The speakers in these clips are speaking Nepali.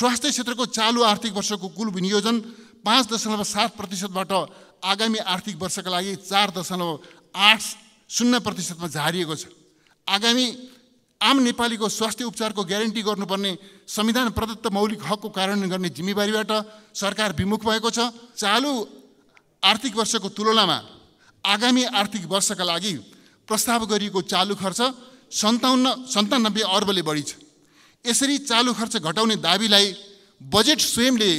स्वास्थ्य क्षेत्रको चालु आर्थिक वर्षको कुल विनियोजन 5.7%बाट आगामी आर्थिक वर्षका लागि 4.80% झारिएको छ। आगामी आम नेपालीको स्वास्थ्य उपचारको ग्यारेन्टी गर्नुपर्ने संविधान प्रदत्त मौलिक हकको कार्यान्वयन गर्ने जिम्मेवारीबाट सरकार विमुख भएको छ। चालु आर्थिक वर्षको तुलनामा आगामी आर्थिक वर्षका लागि प्रस्ताव गरिएको चालु खर्च 97 अर्बले बढी छ। यसरी चालु खर्च घटाउने दाबीलाई बजेट स्वयंले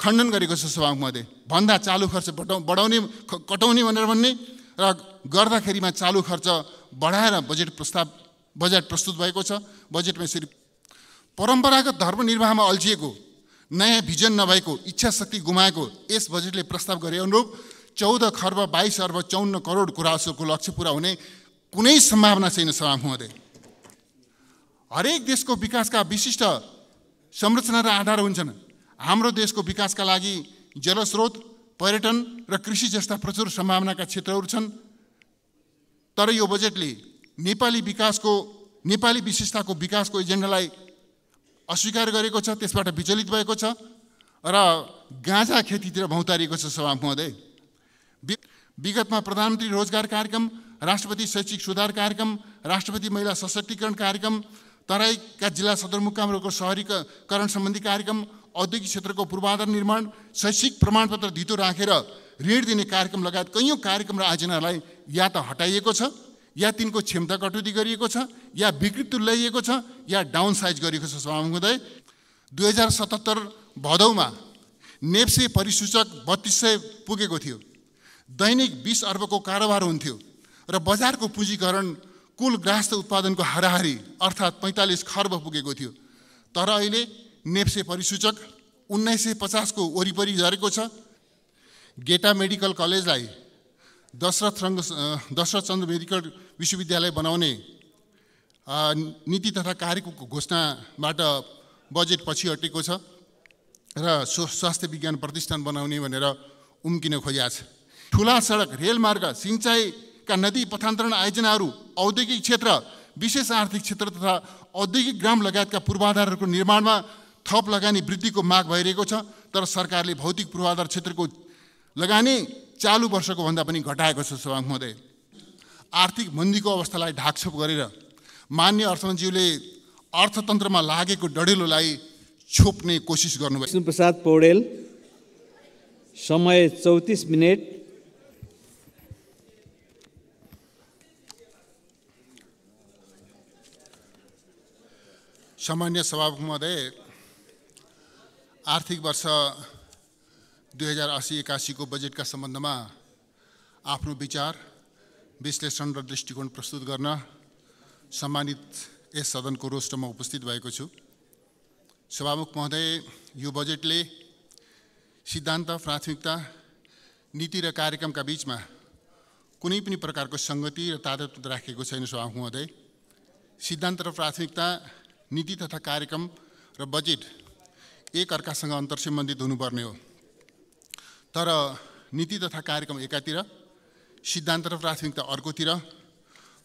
खण्डन गरेको छ। सभामुख महोदय, भन्दा चालु खर्च कटाउने भनेर भन्ने र गर्दाखेरिमा चालु खर्च बढाएर बजेट प्रस्तुत भएको छ। बजेटमा यसरी परम्परागत धर्म निर्वाहमा अल्झिएको, नयाँ भिजन नभएको, इच्छा शक्ति गुमाएको यस बजेटले प्रस्ताव गरे अनुरूप 14 खर्ब 22 अर्ब 54 करोड गुराँसोको लक्ष्य पूरा हुने कुनै सम्भावना छैन। सभामुख महोदय, हरेक देशको विकासका विशिष्ट संरचना र आधार हुन्छन्। हाम्रो देशको विकासका लागि जलस्रोत, पर्यटन र कृषि जस्ता प्रचुर सम्भावनाका क्षेत्रहरू छन्। तर यो बजेटले नेपाली विशेषताको विकासको एजेन्डालाई अस्वीकार गरेको छ, त्यसबाट विचलित भएको छ र गाँजा खेतीतिर भौतारिएको छ। सभामुख महोदय, विगतमा प्रधानमन्त्री रोजगार कार्यक्रम, राष्ट्रपति शैक्षिक सुधार कार्यक्रम, राष्ट्रपति महिला सशक्तिकरण कार्यक्रम, तराईका जिल्ला सदरमुकामहरूको शहरीकरण सम्बन्धी कार्यक्रम, औद्योगिक क्षेत्रको पूर्वाधार निर्माण, शैक्षिक प्रमाणपत्र धितो राखेर ऋण दिने कार्यक्रम लगायत कैयौँ कार्यक्रम र आयोजनालाई या त हटाइएको छ, या तिनको क्षमता कटौती गरिएको छ, या विकृत तुल्याइएको छ, या डाउन साइज गरिएको छ। सभामुख महोदय, 2077 भदौमा नेप्से परिसूचक 3200 पुगेको थियो। दैनिक 20 अर्बको कारोबार हुन्थ्यो र बजारको पुँजीकरण कुल ग्राहस्थ उत्पादनको हाराहारी अर्थात् 45 खर्ब पुगेको थियो। तर अहिले नेप्से परिसूचक 1950 को वरिपरि झरेको छ। गेटा मेडिकल कलेजलाई दशरथ चन्द्र मेडिकल विश्वविद्यालय बनाउने नीति तथा कार्यक्रमको घोषणाबाट बजेट पछि हटेको छ र स्वास्थ्य विज्ञान प्रतिष्ठान बनाउने भनेर उम्किन खोजिएको छ। ठुला सडक, रेलमार्ग, सिंचाइका नदी पथान्तरण आयोजनाहरू, औद्योगिक क्षेत्र, विशेष आर्थिक क्षेत्र तथा औद्योगिक ग्राम लगायतका पूर्वाधारहरूको निर्माणमा थप लगानी वृद्धिको माग भइरहेको छ। तर सरकारले भौतिक पूर्वाधार क्षेत्रको लगानी चालु वर्षको भन्दा पनि घटाएको छ। सभामुख महोदय, आर्थिक मन्दीको अवस्थालाई ढाकछोप गरेर मान्य अर्थमन्त्रीले अर्थतन्त्रमा लागेको डढेलोलाई छोप्ने कोसिस गर्नुभयो। विष्णुप्रसाद पौडेल, समय 34 मिनेट। सामान्य सभामुख महोदय, आर्थिक वर्ष 2080-81 को बजेटका सम्बन्धमा आफ्नो विचार, विश्लेषण र दृष्टिकोण प्रस्तुत गर्न सम्मानित यस सदनको रोस्टरमा उपस्थित भएको छु। सभामुख महोदय, यो बजेटले सिद्धान्त, प्राथमिकता, नीति र कार्यक्रमका बीचमा कुनै पनि प्रकारको सङ्गति र तादात्म्य राखेको छैन। सभामुख महोदय, सिद्धान्त र प्राथमिकता, नीति तथा कार्यक्रम र बजेट एक अर्कासँग अन्तर्सम्बन्धित हुनुपर्ने हो। तर नीति तथा कार्यक्रम एकातिर, सिद्धान्त र प्राथमिकता अर्कोतिर,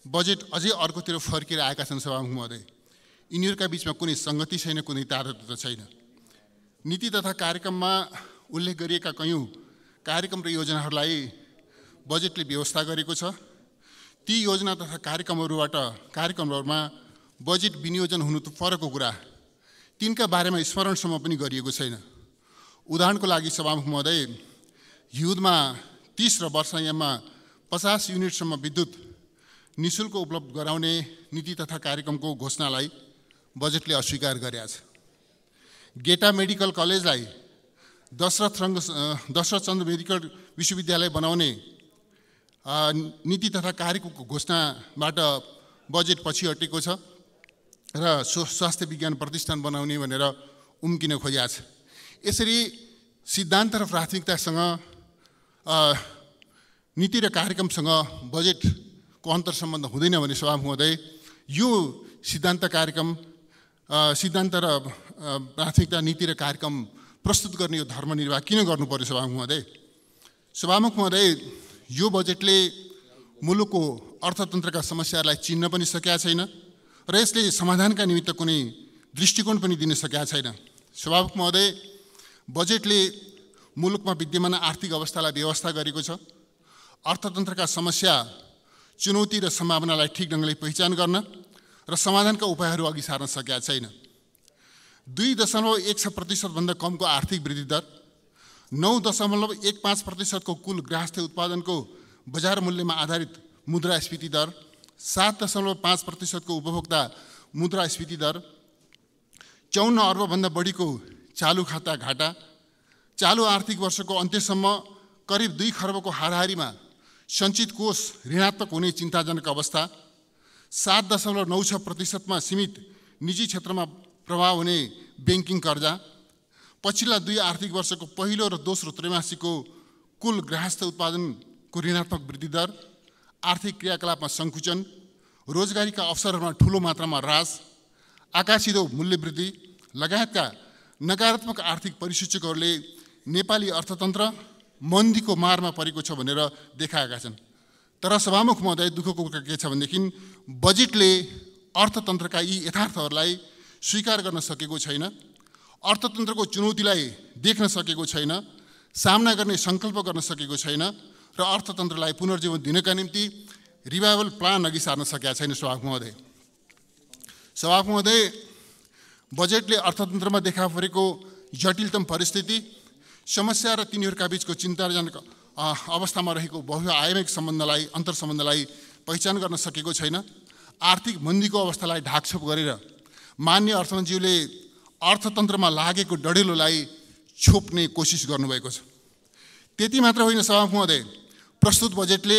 बजेट अझै अर्कोतिर फर्केर आएका छन्। सभामुख महोदय, यिनीहरूका बीचमा कुनै सङ्गति छैन, कुनै तादात्म्य छैन। नीति तथा कार्यक्रममा उल्लेख गरिएका कैयौँ कार्यक्रम र योजनाहरूलाई बजेटले व्यवस्था गरेको छ। ती योजना तथा कार्यक्रमहरूमा बजेट विनियोजन हुनु त फरकको कुरा, तिनका बारेमा स्मरणसम्म पनि गरिएको छैन। उदाहरणको लागि सभामुख महोदय, हिउँदमा 30 र वर्षायाममा 50 युनिटसम्म विद्युत निःशुल्क उपलब्ध गराउने नीति तथा कार्यक्रमको घोषणालाई बजेटले अस्वीकार गरेको छ। गेटा मेडिकल कलेजलाई दशरथ चन्द्र मेडिकल विश्वविद्यालय बनाउने नीति तथा कार्यक्रमको घोषणाबाट बजेट पछि हटेको छ र स्वास्थ्य विज्ञान प्रतिष्ठान बनाउने भनेर उम्किन खोजिएको छ। यसरी सिद्धान्त र प्राथमिकतासँग, नीति र कार्यक्रमसँग बजेटको अन्तर्सम्बन्ध हुँदैन भने सभामुख महोदय, यो सिद्धान्त र प्राथमिकता, नीति र कार्यक्रम प्रस्तुत गर्ने यो धर्मनिर्वाह किन गर्नु पर्यो? सभामुख महोदय, यो बजेटले मुलुकको अर्थतन्त्रका समस्याहरूलाई चिन्न पनि सकेका छैन र यसले समाधानका निमित्त कुनै दृष्टिकोण पनि दिन सकेका छैन। सभामुख महोदय, बजेटले मुलुकमा विद्यमान आर्थिक अवस्थालाई व्यवस्था गरेको छ। अर्थतन्त्रका समस्या, चुनौती र सम्भावनालाई ठिक ढङ्गले पहिचान गर्न र समाधानका उपायहरू अघि सार्न सकेका छैन। 2.16% भन्दा कमको आर्थिक वृद्धि दर, 9.15% कुल गृहस्थ उत्पादनको बजार मूल्यमा आधारित मुद्रास्फीति दर, 7.5% उपभोक्ता मुद्रास्फीति दर, 54 अर्बभन्दा बढीको चालु खाता घाटा, चालु आर्थिक वर्षको अन्त्यसम्म करिब 2 खर्बको हाराहारीमा सञ्चित कोष ऋणात्मक हुने चिन्ताजनक अवस्था, 7.96% सीमित निजी क्षेत्रमा प्रभाव हुने ब्याङ्किङ कर्जा, पछिल्ला 2 आर्थिक वर्षको पहिलो र दोस्रो त्रैमासिकको कुल गृहस्थ उत्पादनको ऋणात्मक वृद्धि दर, आर्थिक क्रियाकलापमा सङ्कुचन, रोजगारीका अवसरहरूमा ठूलो मात्रामा ह्रास, आकाशिदो मूल्य वृद्धि लगायतका नकारात्मक आर्थिक परिसूचकहरूले नेपाली अर्थतन्त्र मन्दीको मारमा परेको छ भनेर देखाएका छन्। तर सभामुख महोदय, दुःखको कुरा के छ भनेदेखि बजेटले अर्थतन्त्रका यी यथार्थहरूलाई स्वीकार गर्न सकेको छैन, अर्थतन्त्रको चुनौतीलाई देख्न सकेको छैन, सामना गर्ने सङ्कल्प गर्न सकेको छैन र अर्थतन्त्रलाई पुनर्जीवन दिनका निम्ति रिभाइभल प्लान अघि सार्न सकेका छैन। सभामुख महोदय, बजेटले अर्थतन्त्रमा देखा परेको जटिलतम परिस्थिति, समस्या र तिनीहरूका बीचको चिन्ताजनक अवस्थामा रहेको बहुआयामिक अन्तर्सम्बन्धलाई पहिचान गर्न सकेको छैन। आर्थिक मन्दीको अवस्थालाई ढाकछोप गरेर मान्य अर्थमन्त्रीले अर्थतन्त्रमा लागेको डढेलोलाई छोप्ने कोसिस गर्नुभएको छ। त्यति मात्र होइन सभामुख महोदय, प्रस्तुत बजेटले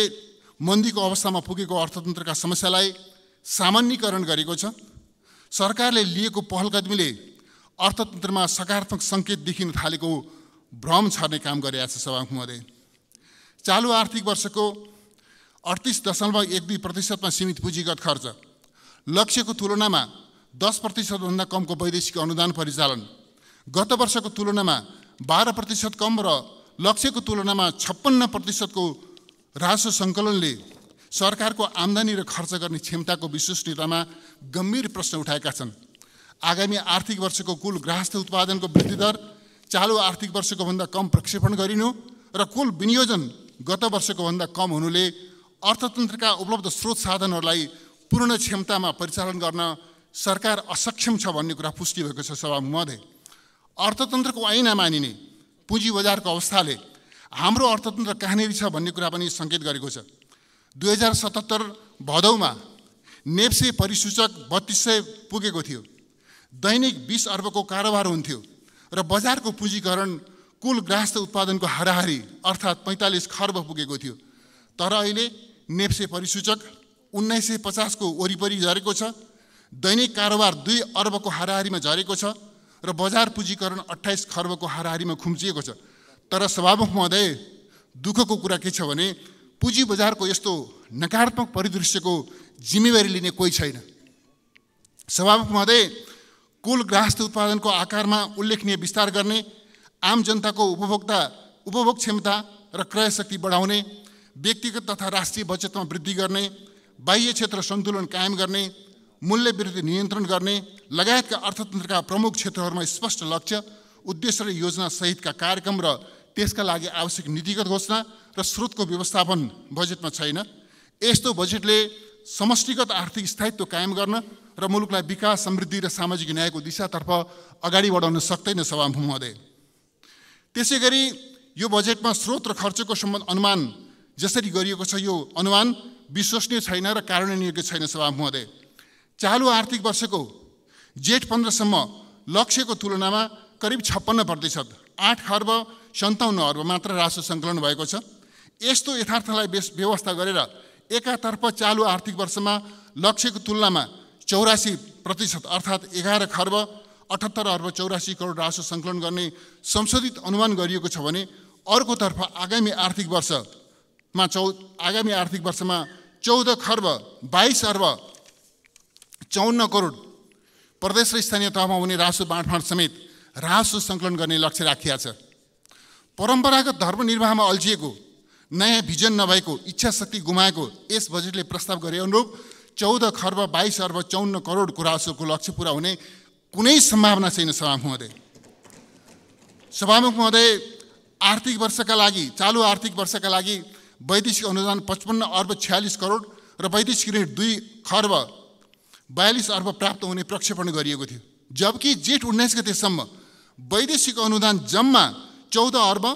मन्दीको अवस्थामा पुगेको अर्थतन्त्रका समस्यालाई सामान्यीकरण गरेको छ। सरकारले लिएको पहलकदमीले अर्थतन्त्रमा सकारात्मक सङ्केत देखिन थालेको भ्रम छर्ने काम गरेका छ। सभामुख महोदय, चालु आर्थिक वर्षको 38.12% सीमित पुँजीगत खर्च, लक्ष्यको तुलनामा 10% भन्दा कमको वैदेशिक अनुदान परिचालन, गत वर्षको तुलनामा 12% कम र लक्ष्यको तुलनामा 56% को राजस्व सङ्कलनले सरकारको आम्दानी र खर्च गर्ने क्षमताको विश्वसनीयतामा गम्भीर प्रश्न उठाएका छन्। आगामी आर्थिक वर्षको कुल गृहस्थ उत्पादनको वृद्धि दर चालु आर्थिक वर्षको भन्दा कम प्रक्षेपण गरिनु र कुल विनियोजन गत वर्षको भन्दा कम हुनुले अर्थतन्त्रका उपलब्ध स्रोत साधनहरूलाई पूर्ण क्षमतामा परिचालन गर्न सरकार असक्षम छ भन्ने कुरा पुष्टि भएको छ। सभामुख महोदय, अर्थतन्त्रको ऐना मानिने पुँजी बजारको अवस्थाले हाम्रो अर्थतन्त्र कहाँनिर छ भन्ने कुरा पनि सङ्केत गरेको छ। 2077 भदौमा नेप्से परिसूचक 3200 पुगेको थियो, दैनिक 20 अर्बको कारोबार हुन्थ्यो र बजारको पुँजीकरण कुल गृहस्थ उत्पादनको हाराहारी अर्थात् 45 खर्ब पुगेको थियो। तर अहिले नेप्से परिसूचक 1950 को वरिपरि झरेको छ, दैनिक कारोबार 2 अर्बको हाराहारीमा झरेको छ र बजार पुँजीकरण 28 खर्बको हाराहारीमा खुम्चिएको छ। तर सभामुख महोदय, दुःखको कुरा के छ भने पुँजी बजारको यस्तो नकारात्मक परिदृश्यको जिम्मेवारी लिने कोही छैन। सभामुख महोदय, कुल गृहस्थ उत्पादनको आकारमा उल्लेखनीय विस्तार गर्ने, आम जनताको उपभोग क्षमता र क्रय शक्ति बढाउने, व्यक्तिगत तथा राष्ट्रिय बचतमा वृद्धि गर्ने, बाह्य क्षेत्र सन्तुलन कायम गर्ने, मूल्य वृद्धि नियन्त्रण गर्ने लगायतका अर्थतन्त्रका प्रमुख क्षेत्रहरूमा स्पष्ट लक्ष्य, उद्देश्य र योजना सहितका कार्यक्रम र त्यसका लागि आवश्यक नीतिगत घोषणा र स्रोतको व्यवस्थापन बजेटमा छैन। यस्तो बजेटले समष्टिगत आर्थिक स्थायित्व कायम गर्न र मुलुकलाई विकास, समृद्धि र सामाजिक न्यायको दिशातर्फ अगाडि बढाउन सक्दैन। सभामुख महोदय, त्यसैगरी यो बजेटमा स्रोत र खर्चको सम्बन्ध अनुमान जसरी गरिएको छ, यो अनुमान विश्वसनीय छैन र कार्यान्वयन छैन। सभामुख महोदय, चालु आर्थिक वर्षको जेठ 15 सम्म लक्ष्यको तुलनामा करिब 56%, 8 खर्ब 57 अर्ब मात्र राजस्व सङ्कलन भएको छ। यस्तो यथार्थलाई व्यवस्था गरेर एकातर्फ चालु आर्थिक वर्षमा लक्ष्यको तुलनामा 84% अर्थात् 11 खर्ब 78 अर्ब 84 करोड राजस्व सङ्कलन गर्ने संशोधित अनुमान गरिएको छ भने अर्कोतर्फ आगामी आर्थिक वर्षमा 14 खर्ब 22 अर्ब 54 करोड प्रदेश र स्थानीय तहमा हुने राजस्व बाँडफाँड समेत राजस्व सङ्कलन गर्ने लक्ष्य राखिएको छ। परम्परागत धर्म निर्वाहमा अल्झिएको, नयाँ भिजन नभएको, इच्छा शक्ति गुमाएको यस बजेटले प्रस्ताव गरे अनुरूप 14 खर्ब 22 अर्ब 54 करोडको राजस्वको लक्ष्य पुरा हुने कुनै सम्भावना छैन। सभामुख महोदय, सभामुख महोदय, आर्थिक वर्षका लागि चालु आर्थिक वर्षका लागि वैदेशिक अनुदान 55 अर्ब 46 करोड र वैदेशिक ऋण 2 खर्ब 42 अर्ब प्राप्त हुने प्रक्षेपण गरिएको थियो। जबकि जेठ 19 गतेसम्म वैदेशिक अनुदान जम्मा 14 अर्ब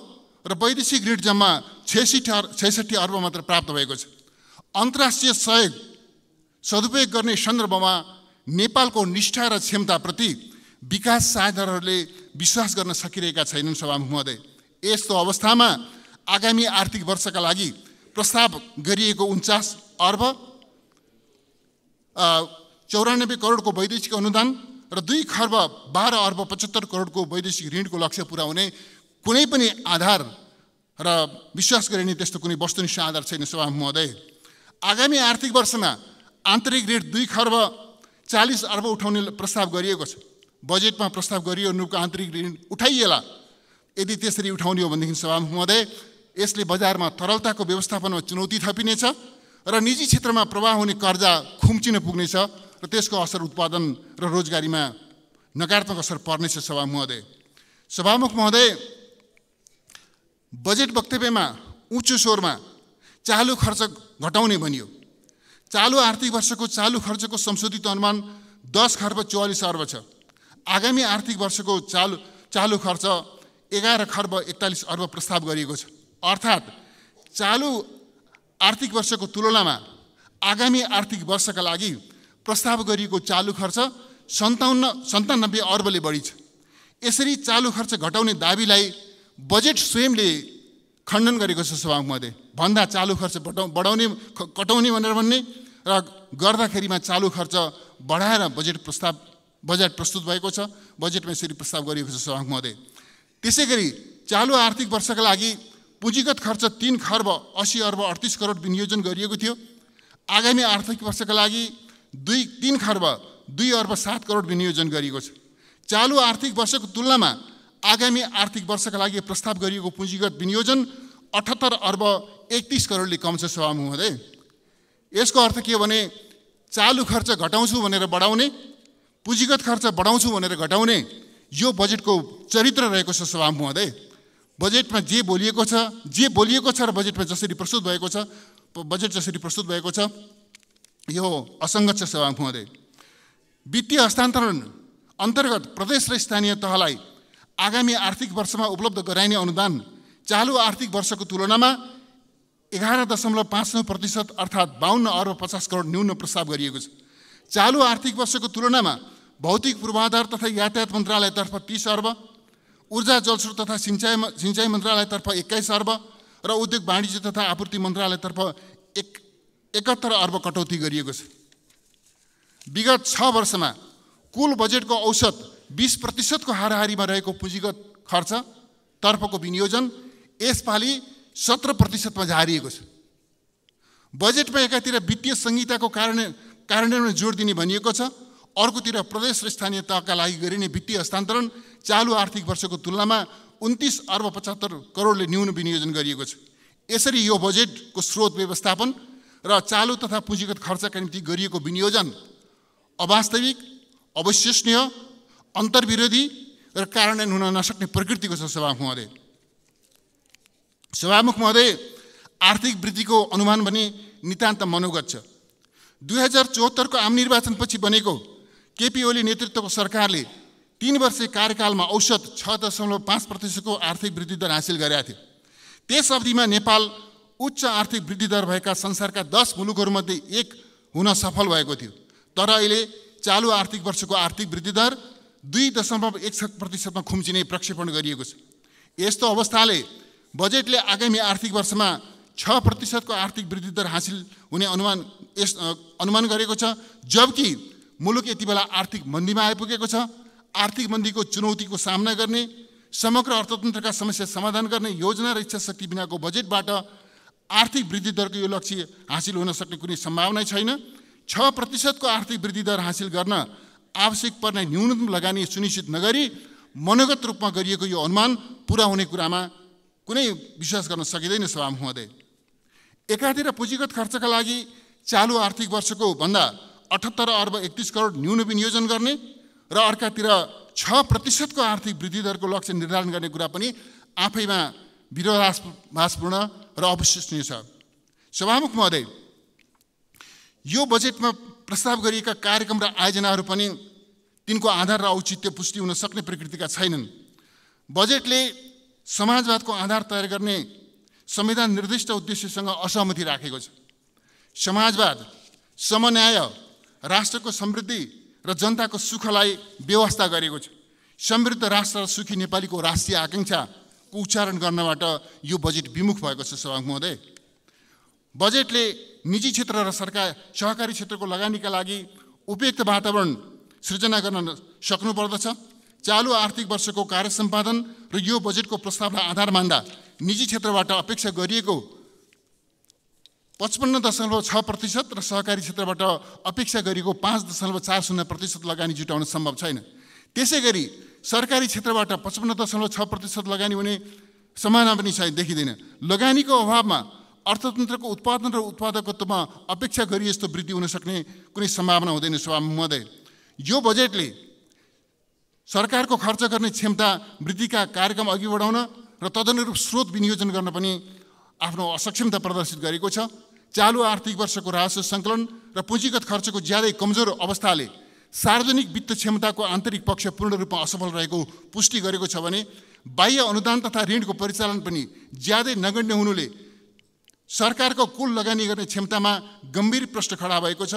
र वैदेशिक ऋण जम्मा 66 अर्ब मात्र प्राप्त भएको छ। अन्तर्राष्ट्रिय सहयोग सदुपयोग गर्ने सन्दर्भमा नेपालको निष्ठा र क्षमताप्रति विकास साधकहरूले विश्वास गर्न सकिरहेका छैनन्। सभामुख महोदय, यस्तो अवस्थामा आगामी आर्थिक वर्षका लागि प्रस्ताव गरिएको 49 अर्ब 94 करोडको वैदेशिक अनुदान र 2 खर्ब 12 अर्ब 75 करोडको वैदेशिक ऋणको लक्ष्य पुरा हुने कुनै पनि आधार र विश्वास गरिने त्यस्तो कुनै वस्तुनिष्ठ आधार छैन। सभामुख महोदय, आगामी आर्थिक वर्षमा आन्तरिक ऋण 2 खर्ब 40 अर्ब उठाउने प्रस्ताव गरिएको छ। बजेटमा प्रस्ताव गरिएको आन्तरिक ऋण उठाइएला। यदि त्यसरी उठाउने हो भनेदेखि सभामुख महोदय, यसले बजारमा तरलताको व्यवस्थापनमा चुनौती थपिनेछ र निजी क्षेत्रमा प्रवाह हुने कर्जा खुम्चिन पुग्नेछ र त्यसको असर उत्पादन र रोजगारीमा नकारात्मक असर पर्नेछ। सभामुख महोदय, बजेट वक्तव्यमा उच्च स्वरमा चालु खर्च घटाउने भनियो। चालु आर्थिक वर्षको चालु खर्चको संशोधित अनुमान 10 खर्ब 44 अर्ब छ। आगामी आर्थिक वर्षको चालु खर्च 11 खर्ब 41 अर्ब प्रस्ताव गरिएको छ। अर्थात् चालु आर्थिक वर्षको तुलनामा आगामी आर्थिक वर्षका लागि प्रस्ताव गरिएको चालु खर्च 97 अर्बले बढी छ। यसरी चालु खर्च घटाउने दाबीलाई बजेट स्वयंले खण्डन गरेको छ। सभामुख महोदय, भन्दा चालु खर्च कटाउने भनेर भन्ने र गर्दाखेरिमा चालु खर्च बढाएर बजेट प्रस्तुत भएको छ। बजेटमा यसरी प्रस्ताव गरिएको छ। सभामुख महोदय, त्यसै गरी चालु आर्थिक वर्षका लागि पुँजीगत खर्च 3 खर्ब 80 अर्ब 38 करोड विनियोजन गरिएको थियो। आगामी आर्थिक वर्षका लागि 3 खर्ब 2 अर्ब 7 करोड विनियोजन गरिएको छ। चालु आर्थिक वर्षको तुलनामा आगामी आर्थिक वर्षका लागि प्रस्ताव गरिएको पुँजीगत विनियोजन 78 अर्ब 31 करोडले कम छ। सभामुख महोदय, यसको अर्थ के हो भने चालु खर्च घटाउँछु भनेर बढाउने, पुँजीगत खर्च बढाउँछु भनेर घटाउने यो बजेटको चरित्र रहेको छ। सभामुख महोदय, बजेटमा जे बोलिएको छ र बजेटमा जसरी प्रस्तुत भएको छ, यो असङ्गत छ। सभामुख महोदय, वित्तीय हस्तान्तरण अन्तर्गत प्रदेश र स्थानीय तहलाई आगामी आर्थिक वर्षमा उपलब्ध गराइने अनुदान चालु आर्थिक वर्षको तुलनामा 11.59% अर्थात् 52 अर्ब 50 करोड न्यून प्रस्ताव गरिएको छ। चालु आर्थिक वर्षको तुलनामा भौतिक पूर्वाधार तथा यातायात मन्त्रालयतर्फ 30 अर्ब, ऊर्जा जलस्रोत तथा सिंचाई मन्त्रालयतर्फ 21 अर्ब र उद्योग वाणिज्य तथा आपूर्ति मन्त्रालयतर्फ 71 अर्ब कटौती गरिएको छ। विगत 6 वर्षमा कुल बजेटको औसत 20% को हाराहारीमा रहेको पुँजीगत खर्च तर्फको विनियोजन यसपालि 17% मा झारिएको छ। बजेटमा एकातिर वित्तीय संहिताको कार्यान्वयनमा जोड दिने भनिएको छ, अर्कोतिर प्रदेश र स्थानीय तहका लागि गरिने वित्तीय हस्तान्तरण चालु आर्थिक वर्षको तुलनामा 29 अर्ब 75 करोडले न्यून विनियोजन गरिएको छ। यसरी यो बजेटको स्रोत व्यवस्थापन र चालु तथा पुँजीगत खर्चका निम्ति गरिएको विनियोजन अवास्तविक, अविश्वसनीय, अन्तर्विरोधी र कार्यान्वयन हुन नसक्ने प्रकृतिको छ। सभामुख महोदय, आर्थिक वृद्धिको अनुमान भने नितान्त मनोगत छ। 2074 को आम निर्वाचनपछि बनेको केपी ओली नेतृत्वको सरकारले 3 वर्षे कार्यकालमा औसत 6.5% को आर्थिक वृद्धि दर हासिल गरेका थियो। त्यस अवधिमा नेपाल उच्च आर्थिक वृद्धि दर भएका संसारका 10 मुलुकहरूमध्ये एक हुन सफल भएको थियो। तर अहिले चालु आर्थिक वर्षको आर्थिक वृद्धि दर 2.61% मा खुम्चिने प्रक्षेपण गरिएको छ। यस्तो अवस्थाले बजेटले आगामी आर्थिक वर्षमा 6% को आर्थिक वृद्धि दर हासिल हुने अनुमान गरेको छ। जबकि मुलुक यति बेला आर्थिक मन्दीमा आइपुगेको छ। आर्थिक मन्दीको चुनौतीको सामना गर्ने, समग्र अर्थतन्त्रका समस्या समाधान गर्ने योजना र इच्छा शक्ति बिनाको बजेटबाट आर्थिक वृद्धि दरको यो लक्ष्य हासिल हुन सक्ने कुनै सम्भावना छैन। 6% को आर्थिक वृद्धि दर हासिल गर्न आवश्यक पर्ने न्यूनतम लगानी सुनिश्चित नगरी मनोगत रूपमा गरिएको यो अनुमान पूरा हुने कुरामा कुनै विश्वास गर्न सकिँदैन। सभामुख महोदय, एकातिर पुँजीगत खर्चका लागि चालु आर्थिक वर्षको भन्दा 78 अर्ब 31 करोड न्यून विनियोजन गर्ने र अर्कातिर 6% आर्थिक वृद्धि दरको लक्ष्य निर्धारण गर्ने कुरा पनि आफैमा विरोधाभासपूर्ण र अविश्वसनीय छ। सभामुख महोदय, यो बजेटमा प्रस्ताव गरिएका कार्यक्रम र आयोजनाहरू पनि तिनको आधार र औचित्य पुष्टि हुन सक्ने प्रकृतिका छैनन्। बजेटले समाजवादको आधार तयार गर्ने संविधान निर्दिष्ट उद्देश्यसँग असहमति राखेको छ। समाजवाद, समन्याय, राष्ट्रको समृद्धि र जनताको सुखलाई व्यवस्था गरेको छ। समृद्ध राष्ट्र र सुखी नेपालीको राष्ट्रिय आकांक्षाको उच्चारण गर्नबाट यो बजेट विमुख भएको छ। सभामुख महोदय, बजेटले निजी क्षेत्र र सहकारी क्षेत्रको लगानीका लागि उपयुक्त वातावरण सृजना गर्न सक्नुपर्दछ। चालु आर्थिक वर्षको कार्य सम्पादन र यो बजेटको प्रस्तावलाई आधार मान्दा निजी क्षेत्रबाट अपेक्षा गरिएको 55.6% र सहकारी क्षेत्रबाट अपेक्षा गरिएको 5.40% लगानी जुटाउन सम्भव छैन। त्यसैगरी सरकारी क्षेत्रबाट 55.6% लगानी हुने सम्भावना पनि देखिँदैन। लगानीको अभावमा अर्थतन्त्रको उत्पादन र उत्पादकत्वमा अपेक्षा गरी यस्तो वृद्धि हुन सक्ने कुनै सम्भावना हुँदैन। सभामुख महोदय, यो बजेटले सरकारको खर्च गर्ने क्षमता वृद्धिका कार्यक्रम अघि बढाउन र तदनुरूप स्रोत विनियोजन गर्न पनि आफ्नो असक्षमता प्रदर्शित गरेको छ। चालु आर्थिक वर्षको राजस्व सङ्कलन र पुँजीगत खर्चको ज्यादै कमजोर अवस्थाले सार्वजनिक वित्त क्षमताको आन्तरिक पक्ष पूर्ण रूपमा असफल रहेको पुष्टि गरेको छ भने बाह्य अनुदान तथा ऋणको परिचालन पनि ज्यादै नगण्य हुनुले सरकारको कुल लगानी गर्ने क्षमतामा गम्भीर प्रश्न खडा भएको छ।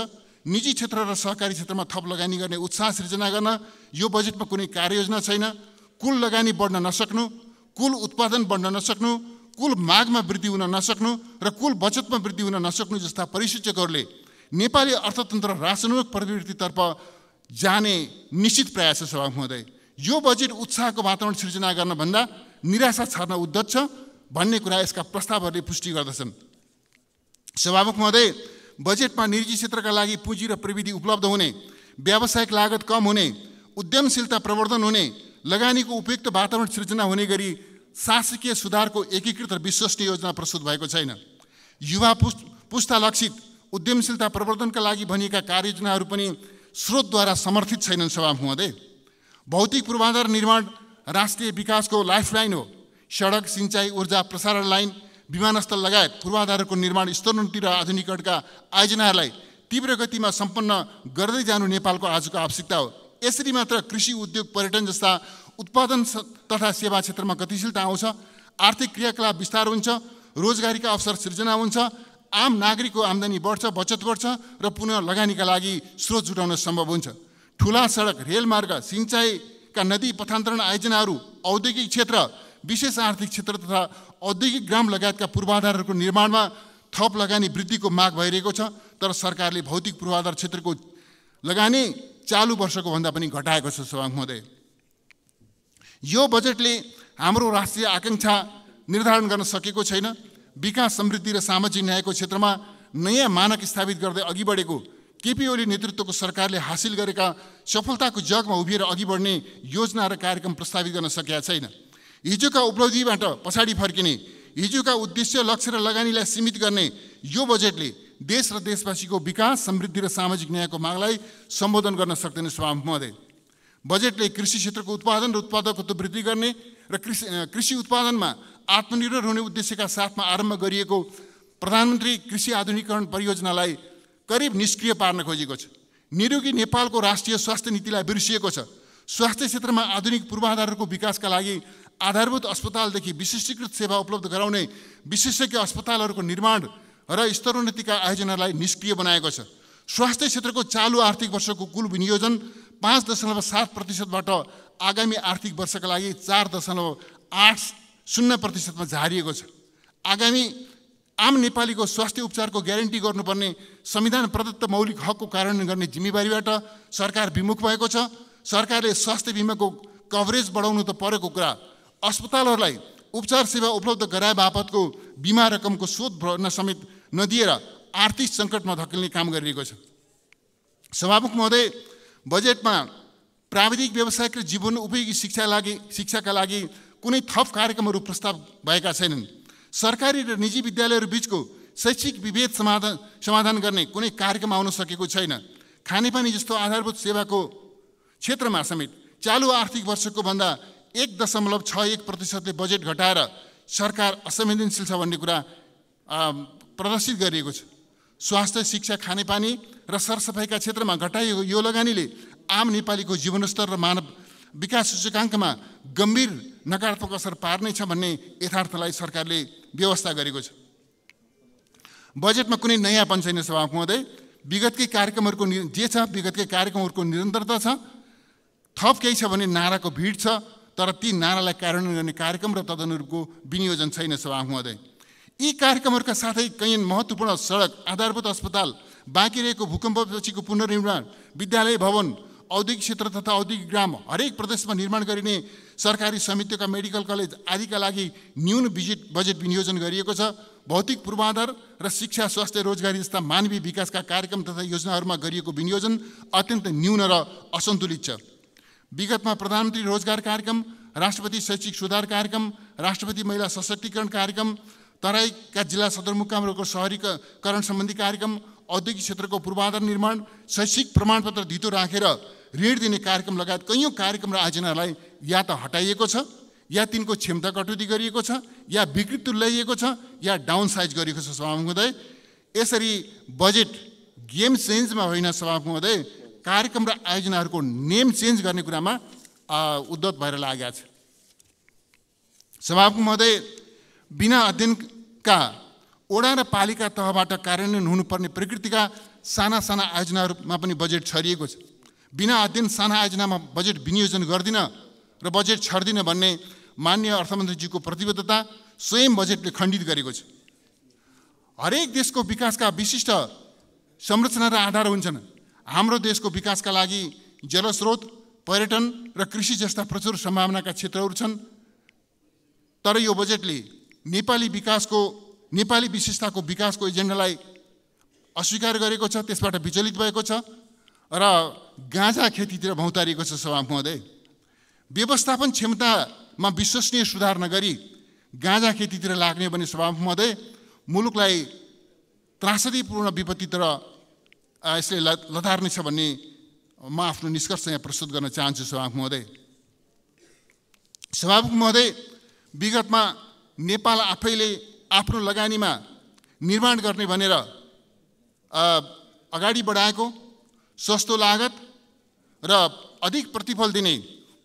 निजी क्षेत्र र सहकारी क्षेत्रमा थप लगानी गर्ने उत्साह सृजना गर्न यो बजेटमा कुनै कार्ययोजना छैन। कुल लगानी बढ्न नसक्नु, कुल उत्पादन बढ्न नसक्नु, कुल मागमा वृद्धि हुन नसक्नु र कुल बचतमा वृद्धि हुन नसक्नु जस्ता परिसूचकहरूले नेपाली अर्थतन्त्र राष्ट्रोन्मुख प्रवृत्तितर्फ जाने निश्चित प्रयास छ। सभामुख महोदय, यो बजेट उत्साहको वातावरण सृजना गर्न भन्दा निराशा छर्न उद्यत छ भन्ने कुरा यसका प्रस्तावहरूले पुष्टि गर्दछन्। सभामुख महोदय, बजेटमा निजी क्षेत्रका लागि पुँजी र प्रविधि उपलब्ध हुने, व्यावसायिक लागत कम हुने, उद्यमशीलता प्रवर्धन हुने, लगानीको उपयुक्त वातावरण सृजना हुने गरी शासकीय सुधारको एकीकृत र विश्वसनीय योजना प्रस्तुत भएको छैन। युवा पुस्ता लक्षित उद्यमशीलता प्रवर्धनका लागि भनिएका कार्ययोजनाहरू पनि स्रोतद्वारा समर्थित छैनन्। सभामुख महोदय, भौतिक पूर्वाधार निर्माण राष्ट्रिय विकासको लाइफलाइन हो। सडक, सिँचाइ, ऊर्जा प्रसारण लाइन, विमानस्थल लगायत पूर्वाधारको निर्माण स्तरोन्नति र आधुनिकरणका आयोजनाहरूलाई तीव्र गतिमा सम्पन्न गर्दै जानु नेपालको आजको आवश्यकता हो। यसरी मात्र कृषि, उद्योग, पर्यटन जस्ता उत्पादन तथा सेवा क्षेत्रमा गतिशीलता आउँछ, आर्थिक क्रियाकलाप विस्तार हुन्छ, रोजगारीका अवसर सृजना हुन्छ, आम नागरिकको आम्दानी बढ्छ, बचत बढ्छ र पुनः लगानीका लागि स्रोत जुटाउन सम्भव हुन्छ। ठुला सडक, रेलमार्ग, सिँचाइका नदी पथान्तरण आयोजनाहरू औद्योगिक क्षेत्र, विशेष आर्थिक क्षेत्र तथा औद्योगिक ग्राम लगायतका पूर्वाधारहरूको निर्माणमा थप लगानी वृद्धिको माग भइरहेको छ। तर सरकारले भौतिक पूर्वाधार क्षेत्रको लगानी चालु वर्षको भन्दा पनि घटाएको छ। सभामुख महोदय, यो बजेटले हाम्रो राष्ट्रिय आकांक्षा निर्धारण गर्न सकेको छैन। विकास, समृद्धि र सामाजिक न्यायको क्षेत्रमा नयाँ मानक स्थापित गर्दै अघि बढेको केपी ओली नेतृत्वको सरकारले हासिल गरेका सफलताको जगमा उभिएर अघि बढ्ने योजना र कार्यक्रम प्रस्तावित गर्न सकेका छैन। हिजोका उपलब्धिबाट पछाडि फर्किने, हिजोका उद्देश्य, लक्ष्य र लगानीलाई सीमित गर्ने यो बजेटले देश र देशवासीको विकास, समृद्धि र सामाजिक न्यायको मागलाई सम्बोधन गर्न सक्दैन। सभामुख महोदय, बजेटले कृषि क्षेत्रको उत्पादन र उत्पादकत्व वृद्धि गर्ने र कृषि उत्पादनमा आत्मनिर्भर हुने उद्देश्यका साथमा आरम्भ गरिएको प्रधानमन्त्री कृषि आधुनिकीकरण परियोजनालाई करिब निष्क्रिय पार्न खोजेको छ। निरोगी नेपालको राष्ट्रिय स्वास्थ्य नीतिलाई बिर्सिएको छ। स्वास्थ्य क्षेत्रमा आधुनिक पूर्वाधारहरूको विकासका लागि आधारभूत अस्पतालदेखि विशिष्टीकृत सेवा उपलब्ध गराउने विशेषज्ञ अस्पतालहरूको निर्माण र स्तरोन्नतिका आयोजनालाई निष्क्रिय बनाएको छ। स्वास्थ्य क्षेत्रको चालु आर्थिक वर्षको कुल विनियोजन 5.7%बाट आगामी आर्थिक वर्षका लागि 4.80%मा झारिएको छ। आगामी आम नेपालीको स्वास्थ्य उपचारको ग्यारेन्टी गर्नुपर्ने संविधान प्रदत्त मौलिक हकको कार्यान्वयन गर्ने जिम्मेवारीबाट सरकार विमुख भएको छ। सरकारले स्वास्थ्य बिमाको कभरेज बढाउनु त परेको कुरा, अस्पतालहरूलाई उपचार सेवा उपलब्ध गराए बापतको बिमा रकमको स्रोत भर्न समेत नदिएर आर्थिक सङ्कटमा धकेल्ने काम गरिएको छ। सभामुख महोदय, बजेटमा प्राविधिक, व्यावसायिक र जीवन उपयोगी शिक्षाका लागि कुनै थप कार्यक्रमहरू प्रस्ताव भएका छैनन्। सरकारी र निजी विद्यालयहरू बीचको शैक्षिक विभेद समाधान गर्ने कुनै कार्यक्रम आउन सकेको छैन। खानेपानी जस्तो आधारभूत सेवाको क्षेत्रमा समेत चालु आर्थिक वर्षको भन्दा 1.61% बजेट घटाएर सरकार असंवेदनशील छ भन्ने कुरा प्रदर्शित गरिएको छ। स्वास्थ्य, शिक्षा, खानेपानी र सरसफाइका क्षेत्रमा घटाइएको यो लगानीले आम नेपालीको जीवनस्तर र मानव विकास सूचकाङ्कमा गम्भीर नकारात्मक असर पार्नेछ भन्ने यथार्थलाई सरकारले व्यवस्था गरेको छ। बजेटमा कुनै नयाँपन छैन सभामुख महोदय। विगतकै कार्यक्रमहरूको निरन्तरता छ। थप केही छ भने नाराको भिड छ, तर ती नारालाई कार्यान्वयन गर्ने कार्यक्रम र तदनुरूपको विनियोजन छैन सभामुख महोदय। यी कार्यक्रमहरूका साथै कैयन महत्त्वपूर्ण सडक, आधारभूत अस्पताल, बाँकी रहेको भूकम्पपछिको पुनर्निर्माण, विद्यालय भवन, औद्योगिक क्षेत्र तथा औद्योगिक ग्राम, हरेक प्रदेशमा निर्माण गरिने सरकारी समितिका मेडिकल कलेज आदिका लागि न्यून बजेट विनियोजन गरिएको छ। भौतिक पूर्वाधार र शिक्षा, स्वास्थ्य, रोजगारी जस्ता मानवीय विकासका कार्यक्रम तथा योजनाहरूमा गरिएको विनियोजन अत्यन्त न्यून र असन्तुलित छ। विगतमा प्रधानमन्त्री रोजगार कार्यक्रम, राष्ट्रपति शैक्षिक सुधार कार्यक्रम, राष्ट्रपति महिला सशक्तिकरण कार्यक्रम, तराईका जिल्ला सदरमुकामहरूको शहरीकरण सम्बन्धी कार्यक्रम, औद्योगिक क्षेत्रको पूर्वाधार निर्माण, शैक्षिक प्रमाणपत्र धितो राखेर ऋण दिने कार्यक्रम लगायत कैयौँ कार्यक्रम र आयोजनालाई या त हटाइएको छ, या तिनको क्षमता कटौती गरिएको छ, या विकृत तुल्याइएको छ, या डाउन साइज गरिएको छ सभामुख महोदय। यसरी बजेट गेम चेन्जमा होइन सभामुख महोदय, कार्यक्रम र आयोजनाहरूको नेम चेन्ज गर्ने कुरामा उद्धत भएर लागेको छ। सभामुख महोदय, बिना अध्ययनका ओडा र पालिका तहबाट कार्यान्वयन हुनुपर्ने प्रकृतिका साना साना आयोजनाहरूमा पनि बजेट छरिएको छ। बिना अध्ययन साना आयोजनामा बजेट विनियोजन गर्दिन र बजेट छर्दिन भन्ने माननीय अर्थमन्त्रीजीको प्रतिबद्धता स्वयं बजेटले खण्डित गरेको छ। हरेक देशको विकासका विशिष्ट संरचना र आधार हुन्छन्। हाम्रो देशको विकासका लागि जलस्रोत, पर्यटन र कृषि जस्ता प्रचुर सम्भावनाका क्षेत्रहरू छन्। तर यो बजेटले नेपाली विशेषताको विकासको एजेन्डालाई अस्वीकार गरेको छ, त्यसबाट विचलित भएको छ र गाँजा खेतीतिर भौतारिएको छ सभामुख महोदय। व्यवस्थापन क्षमतामा विश्वसनीय सुधार नगरी गाँजा खेतीतिर लाग्ने भने सभामुख महोदय मुलुकलाई त्रासदीपूर्ण विपत्तितिर यसले लतार्नेछ भन्ने म आफ्नो निष्कर्ष यहाँ प्रस्तुत गर्न चाहन्छु सभामुख महोदय। सभामुख महोदय, विगतमा नेपाल आफैले आफ्नो लगानीमा निर्माण गर्ने भनेर अगाडि बढाएको सस्तो लागत र अधिक प्रतिफल दिने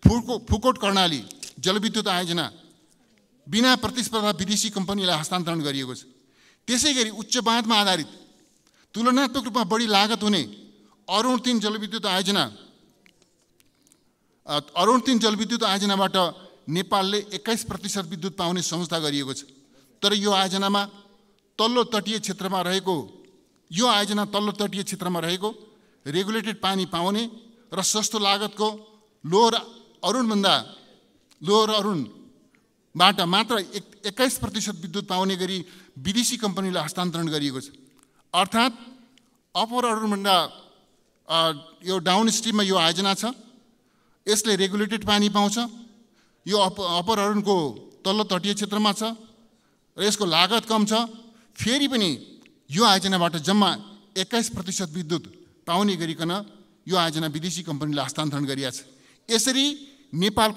फुकोट कर्णाली जलविद्युत आयोजना बिना प्रतिस्पर्धा विदेशी कम्पनीलाई हस्तान्तरण गरिएको छ। त्यसै गरी उच्च बाँधमा आधारित तुलनात्मक रूपमा बढी लागत हुने अरुण 3 जलविद्युत आयोजनाबाट नेपालले 21% विद्युत पाउने सम्झौता गरिएको छ। तर यो आयोजना तल्लो तटीय क्षेत्रमा रहेको रेगुलेटेड पानी पाउने र सस्तो लागतको लोअर अरुणबाट मात्र 21% विद्युत पाउने गरी विदेशी कम्पनीलाई हस्तान्तरण गरिएको छ। अर्थात् अपर अरुणभन्दा यो डाउन स्ट्रिममा यो आयोजना छ, यसले रेगुलेटेड पानी पाउँछ, यो अपर अरुणको तल्लो तटीय क्षेत्रमा छ र यसको लागत कम छ। फेरि पनि यो आयोजनाबाट जम्मा 21% विद्युत पाउने गरिकन यो आयोजना विदेशी कम्पनीलाई हस्तान्तरण गरिएको छ। यसरी नेपालको